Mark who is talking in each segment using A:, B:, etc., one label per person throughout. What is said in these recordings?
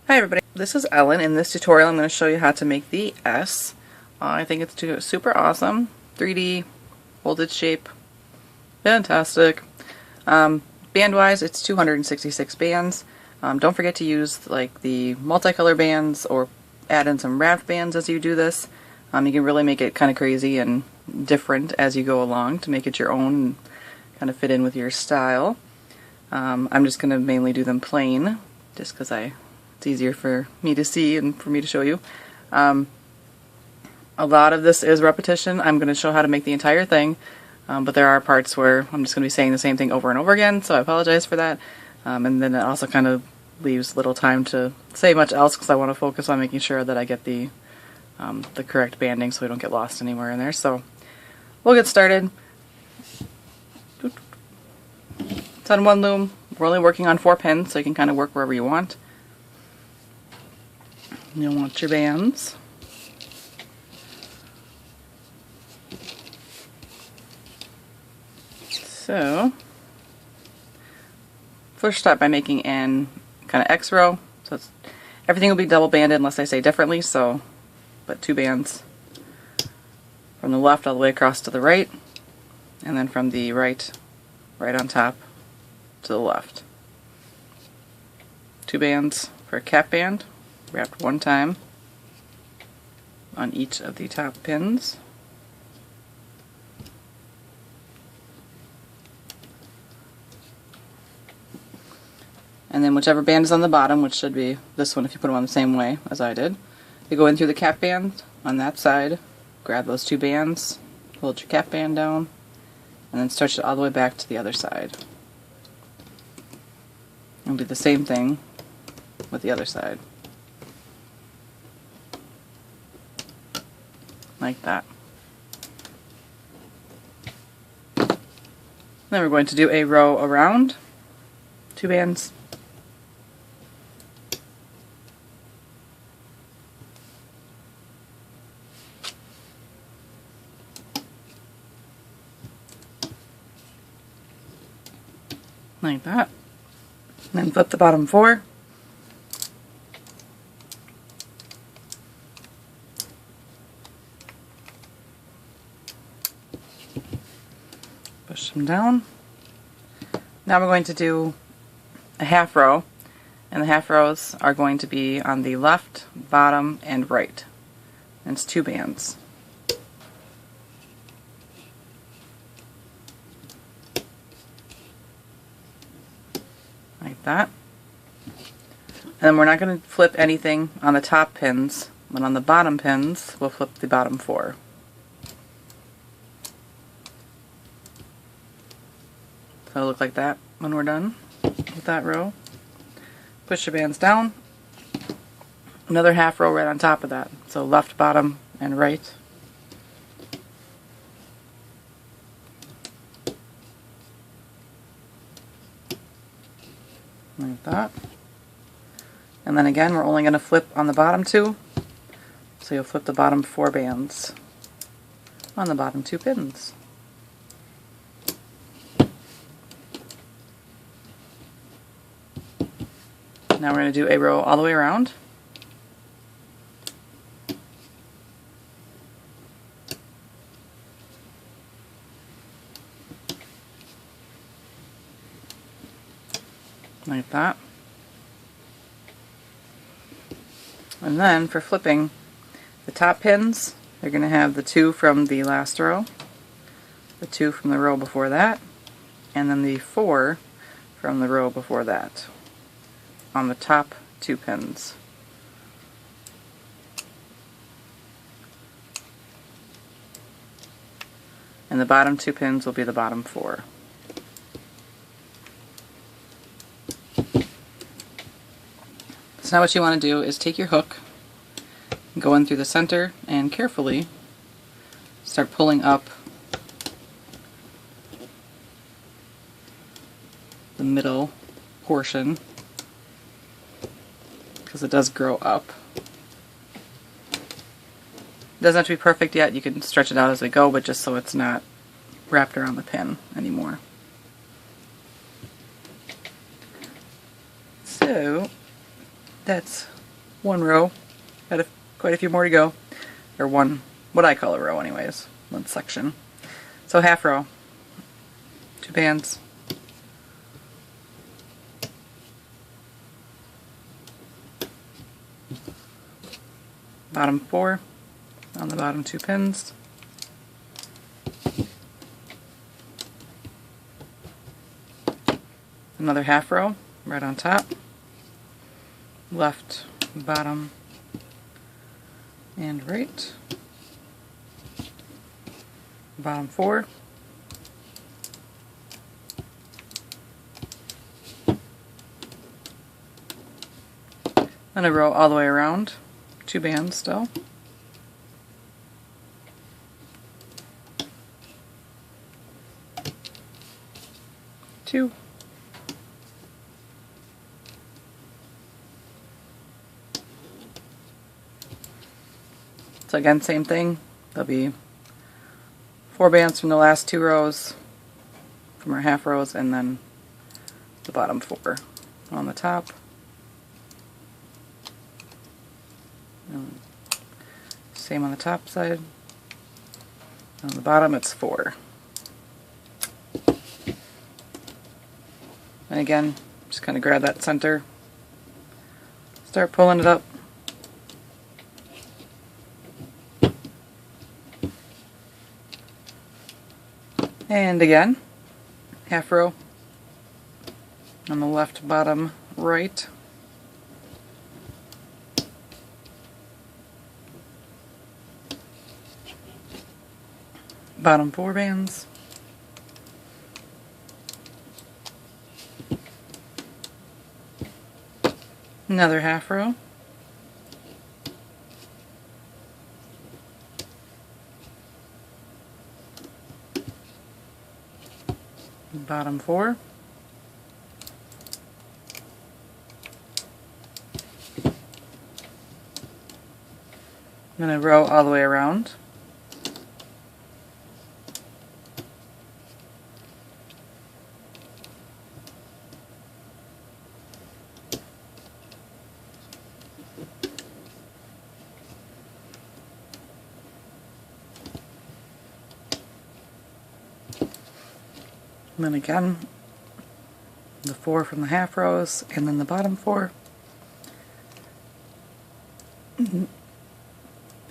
A: Hi everybody, this is Ellen. In this tutorial I'm going to show you how to make the S. I think it's super awesome. 3D, folded shape, fantastic. Band wise it's 266 bands. Don't forget to use like the multicolor bands or add in some wrapped bands as you do this. You can really make it kind of crazy and different as you go along to make it your own and kind of fit in with your style. I'm just going to mainly do them plain just because it's easier for me to see and for me to show you. A lot of this is repetition. I'm going to show how to make the entire thing, but there are parts where I'm just going to be saying the same thing over and over again, so I apologize for that. And then it also kind of leaves little time to say much else because I want to focus on making sure that I get the correct banding so we don't get lost anywhere in there. So we'll get started. It's on one loom. We're only working on 4 pins, so you can kind of work wherever you want. You'll want your bands. So, first start by making an kind of X row. So everything will be double banded unless I say differently, so but 2 bands from the left all the way across to the right, and then from the right on top to the left. 2 bands for a cap band, wrapped 1 time on each of the top pins. And then whichever band is on the bottom, which should be this one if you put them on the same way as I did, you go in through the cap band on that side, grab those 2 bands, hold your cap band down, and then stretch it all the way back to the other side. And do the same thing with the other side. Like that. Then we're going to do a row around, 2 bands. Like that. And then flip the bottom 4. Push them down. Now we're going to do a half row, and the half rows are going to be on the left, bottom, and right. And it's 2 bands. Like that. And then we're not going to flip anything on the top pins, but on the bottom pins we'll flip the bottom 4. So it'll look like that when we're done with that row. Push your bands down. Another half row right on top of that. So left, bottom, and right. Like that. And then again, we're only going to flip on the bottom 2. So you'll flip the bottom 4 bands on the bottom 2 pins. Now we're going to do a row all the way around. Like that. And then for flipping the top pins, they're going to have the 2 from the last row, the 2 from the row before that, and then the 4 from the row before that on the top 2 pins. And the bottom 2 pins will be the bottom 4. So now what you want to do is take your hook, go in through the center, and carefully start pulling up the middle portion, because it does grow up. It doesn't have to be perfect yet, you can stretch it out as we go, but just so it's not wrapped around the pin anymore. So that's one row. Got quite a few more to go. Or one, what I call a row anyways, one section. So half row, 2 bands. Bottom 4 on the bottom 2 pins. Another half row right on top. Left, bottom, and right. Bottom 4. Then a row all the way around, 2 bands still. Two. So again, same thing. There'll be 4 bands from the last 2 rows, from our half rows, and then the bottom 4 on the top. And same on the top side. On the bottom it's 4. And again, just kind of grab that center, start pulling it up. And again, half row on the left bottom right. Bottom 4 bands. Another half row. Bottom 4. Then a row all the way around. And then again, the 4 from the half rows, and then the bottom 4.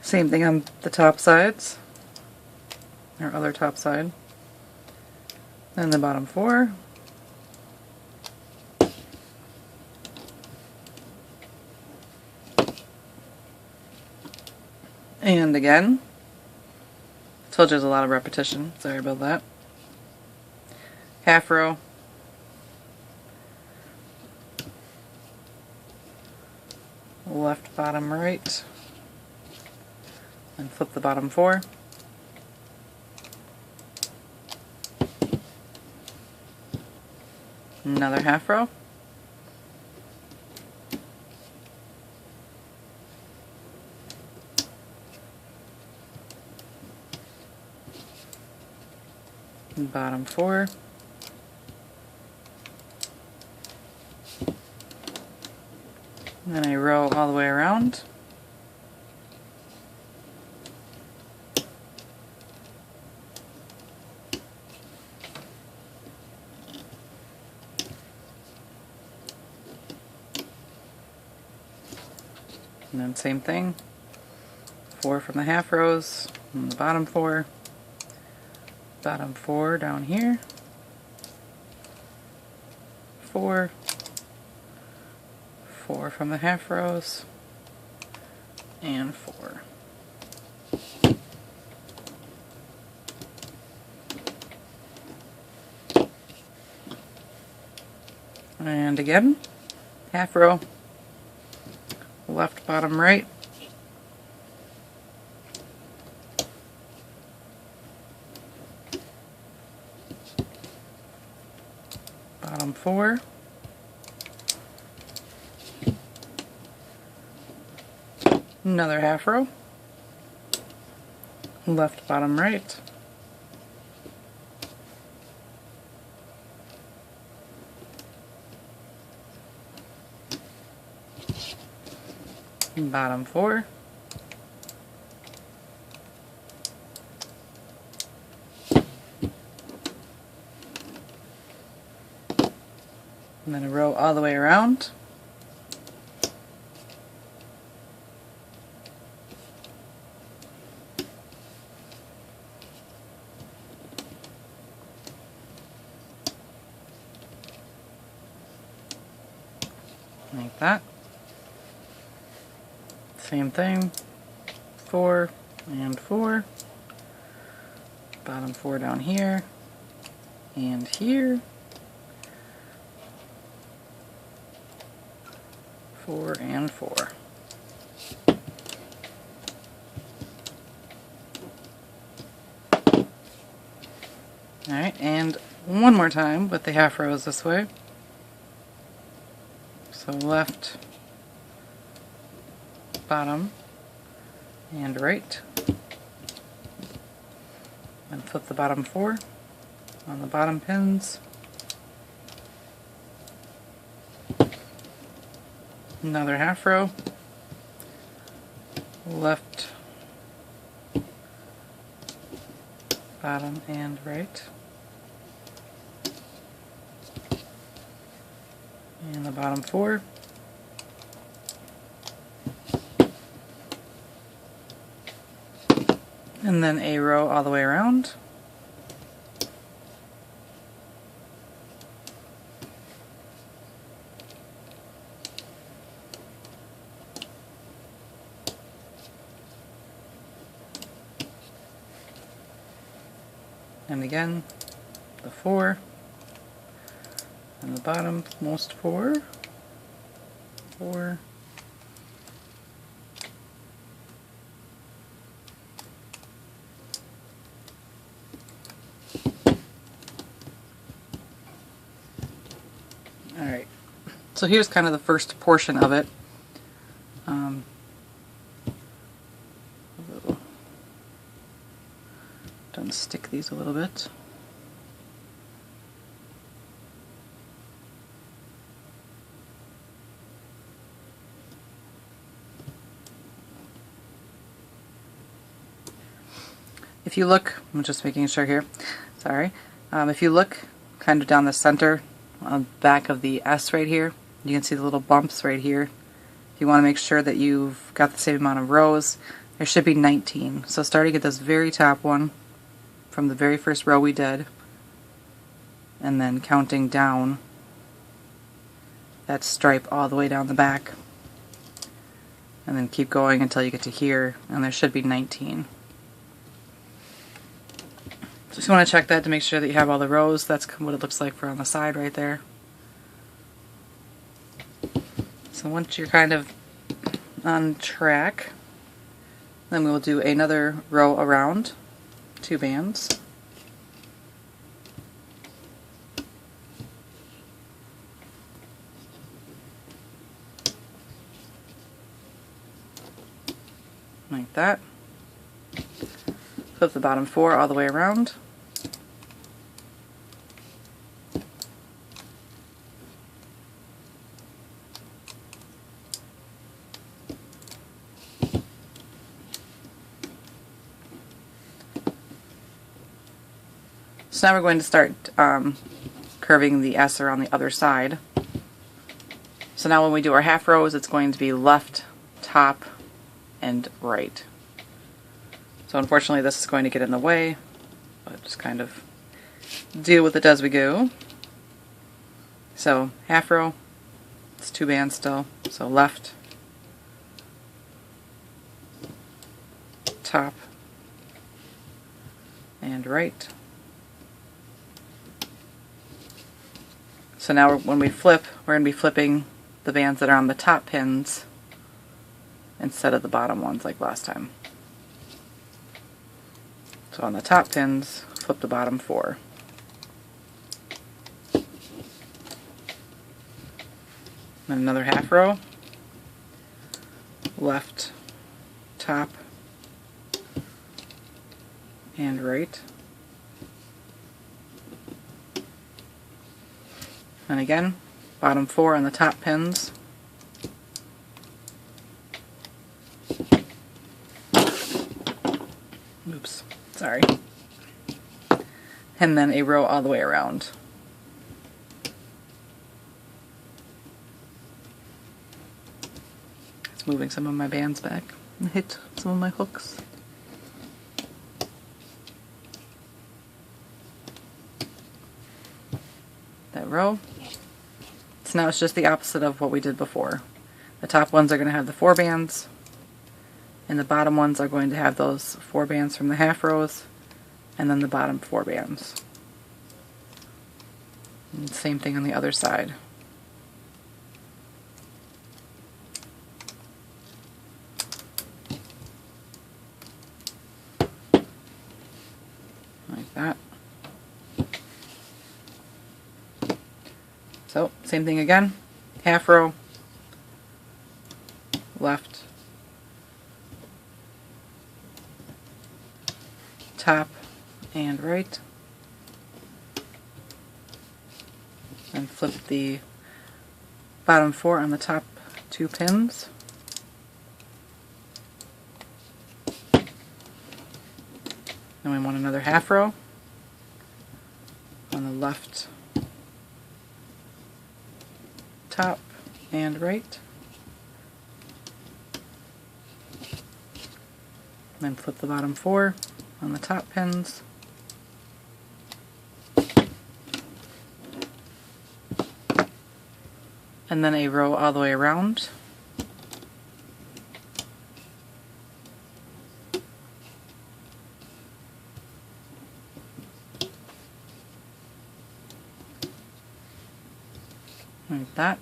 A: Same thing on the top sides, or other top side. Then the bottom 4. And again, told you there's a lot of repetition, sorry about that. Half row, left bottom right, and flip the bottom 4. Another half row. Bottom 4. And then I row all the way around. And then same thing, 4 from the half rows, and the bottom 4, bottom 4 down here, 4, 4 from the half rows, and 4. And again, half row, left bottom right, bottom 4, another half row, left bottom right, bottom 4, and then a row all the way around. Like that. Same thing, 4 and 4, bottom 4 down here and here, 4 and 4. Alright, and one more time with the half rows this way. So left, bottom, and right. And flip the bottom 4 on the bottom pins. Another half row, left, bottom, and right. And the bottom 4. And then a row all the way around. And again, the 4. And the bottom most 4. 4. Alright, so here's kind of the first portion of it. Unstick these a little bit. If you look, I'm just making sure here, sorry, if you look kind of down the center on the back of the S right here, you can see the little bumps right here. If you want to make sure that you've got the same amount of rows, there should be 19. So starting at this very top one, from the very first row we did, and then counting down that stripe all the way down the back, and then keep going until you get to here, and there should be 19. So just want to check that to make sure that you have all the rows. That's what it looks like for on the side right there. So once you're kind of on track, then we will do another row around, 2 bands. Like that. Flip the bottom 4 all the way around. So now we're going to start curving the S around the other side. So now when we do our half rows, it's going to be left, top, and right. So unfortunately this is going to get in the way, but just kind of deal with it as we go. So half row, it's 2 bands still, so left, top, and right. So now when we flip, we're going to be flipping the bands that are on the top pins instead of the bottom ones like last time. So on the top pins, flip the bottom 4. Then another half row, left, top, and right. And again, bottom 4 on the top pins. Oops, sorry. And then a row all the way around. It's moving some of my bands back and hit some of my hooks. That row. So now it's just the opposite of what we did before. The top ones are going to have the 4 bands, and the bottom ones are going to have those 4 bands from the half rows, and then the bottom 4 bands. And same thing on the other side. Like that. So, same thing again, half row, left, top and right, and flip the bottom 4 on the top 2 pins. Then we want another half row on the left, top and right, then flip the bottom 4 on the top pins, and then a row all the way around. Like that.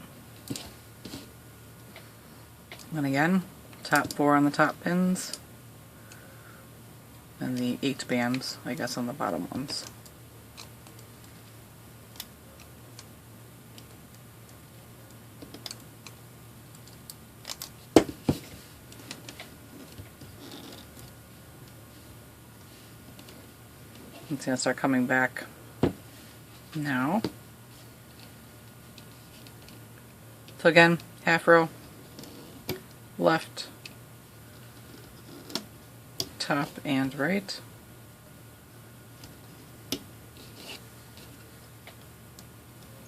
A: And again, top 4 on the top pins, and the 8 bands, I guess, on the bottom ones. It's going to start coming back now. So again, half row, left, top and right,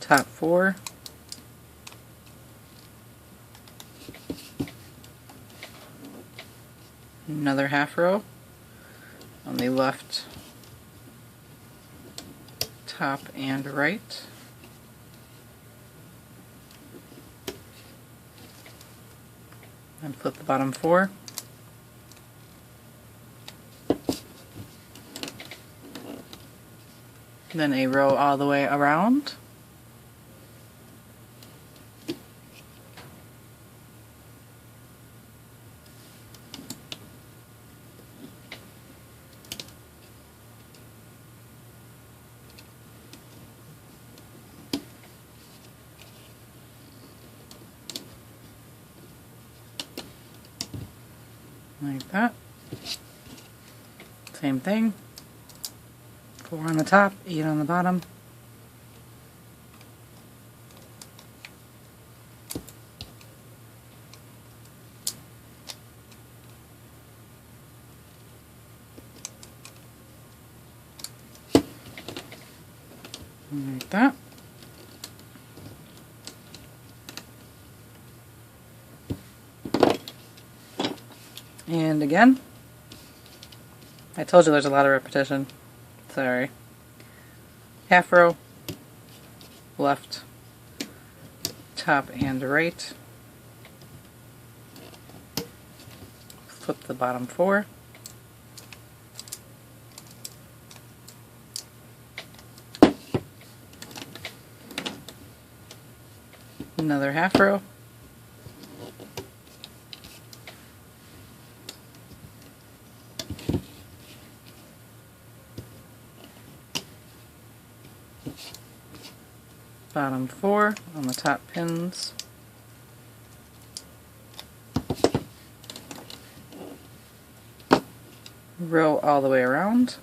A: top 4, another half row on the left, top and right, and flip the bottom 4, then a row all the way around, like that. Same thing. 4 on the top, 8 on the bottom. Like that. And again, I told you there's a lot of repetition. Sorry. Half row, left, top and right, flip the bottom 4, another half row, bottom 4 on the top pins, row all the way around,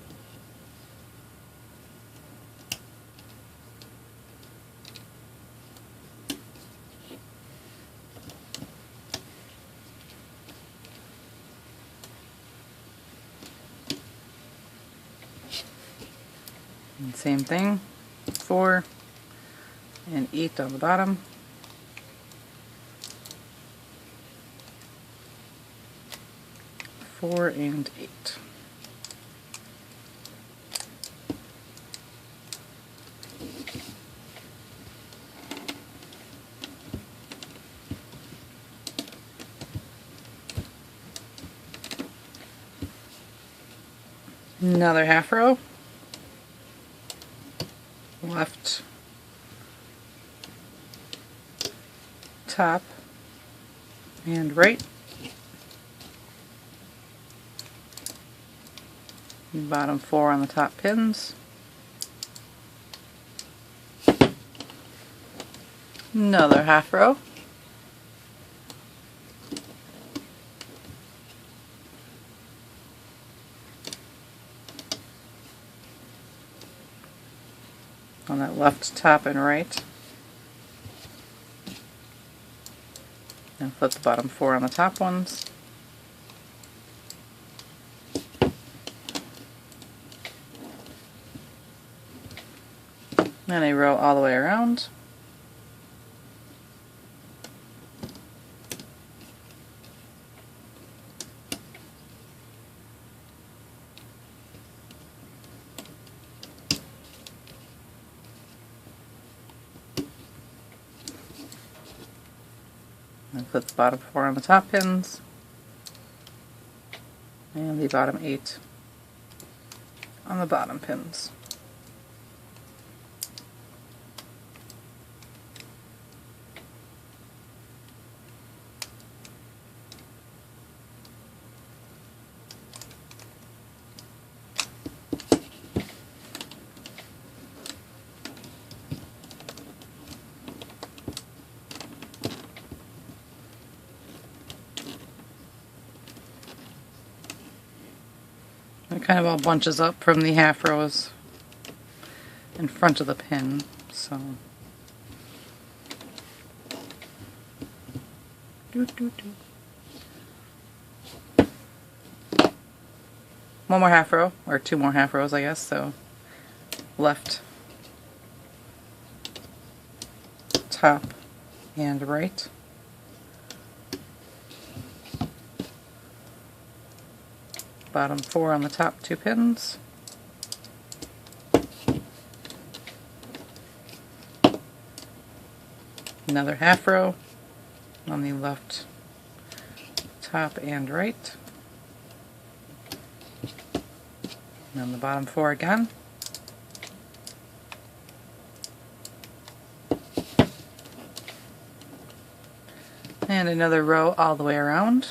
A: And same thing, 4 and 8 on the bottom. Four and 8. Another half row, left top and right, bottom 4 on the top pins, another half row, on that left top and right, and flip the bottom 4 on the top ones, and a row all the way around, and put the bottom 4 on the top pins, and the bottom 8 on the bottom pins. It kind of all bunches up from the half rows in front of the pin, so one more half row, or 2 more half rows I guess, so left, top, and right. Bottom 4 on the top 2 pins. Another half row on the left top and right. And on the bottom 4 again. And another row all the way around.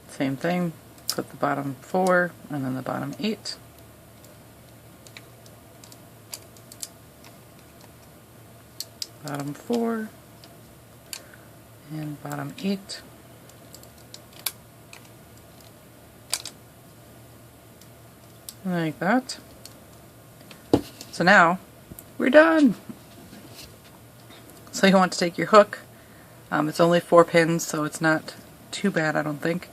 A: Same thing, put the bottom 4 and then the bottom 8. Bottom 4 and bottom 8. Like that. So now we're done. So you want to take your hook. It's only 4 pins, so it's not too bad, I don't think.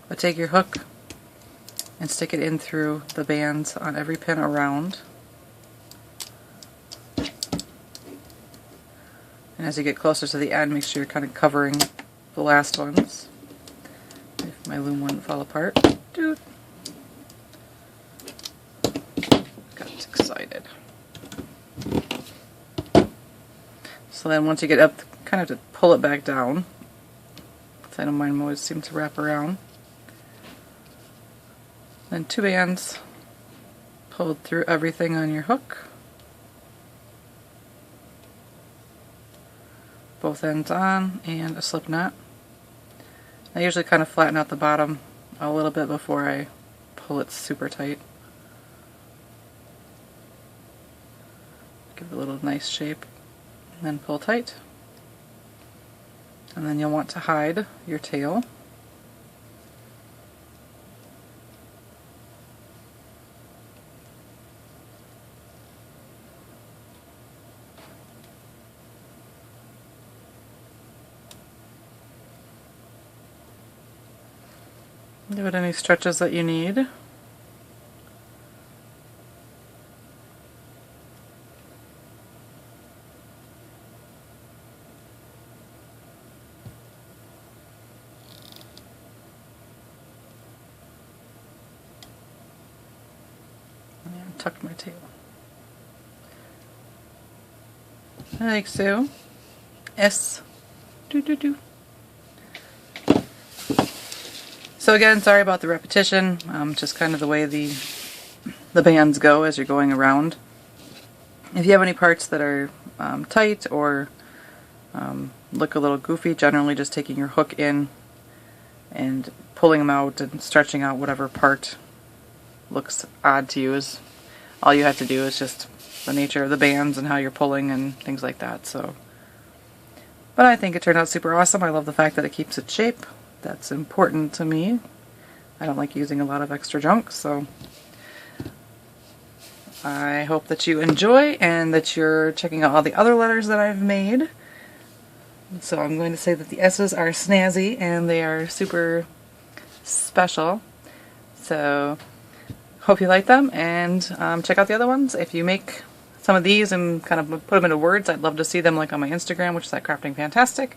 A: But take your hook and stick it in through the bands on every pin around. And as you get closer to the end, make sure you're kind of covering the last ones. If my loom wouldn't fall apart. Dude. Got excited. So then once you get up, kind of to pull it back down. I know mine always seem to wrap around. Then 2 bands pulled through everything on your hook. Both ends on, and a slip knot. I usually kind of flatten out the bottom a little bit before I pull it super tight. Give it a little nice shape, and then pull tight. And then you'll want to hide your tail. Give it any stretches that you need. Tucked my tail. Like so. S. Do do do. So again, sorry about the repetition. Just kind of the way the bands go as you're going around. If you have any parts that are tight or look a little goofy, generally just taking your hook in and pulling them out and stretching out whatever part looks odd to you is all you have to do. Is just the nature of the bands and how you're pulling and things like that. So, but I think it turned out super awesome. I love the fact that it keeps its shape. That's important to me. I don't like using a lot of extra junk, so I hope that you enjoy and that you're checking out all the other letters that I've made. So I'm going to say that the S's are snazzy and they are super special. So hope you like them, and check out the other ones. If you make some of these and kind of put them into words, I'd love to see them, like on my Instagram, which is at Crafting Fantastic,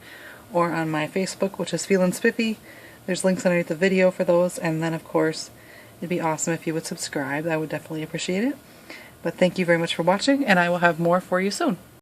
A: or on my Facebook, which is feelinspiffy. There's links underneath the video for those, and then of course it'd be awesome if you would subscribe. I would definitely appreciate it. But thank you very much for watching, and I will have more for you soon.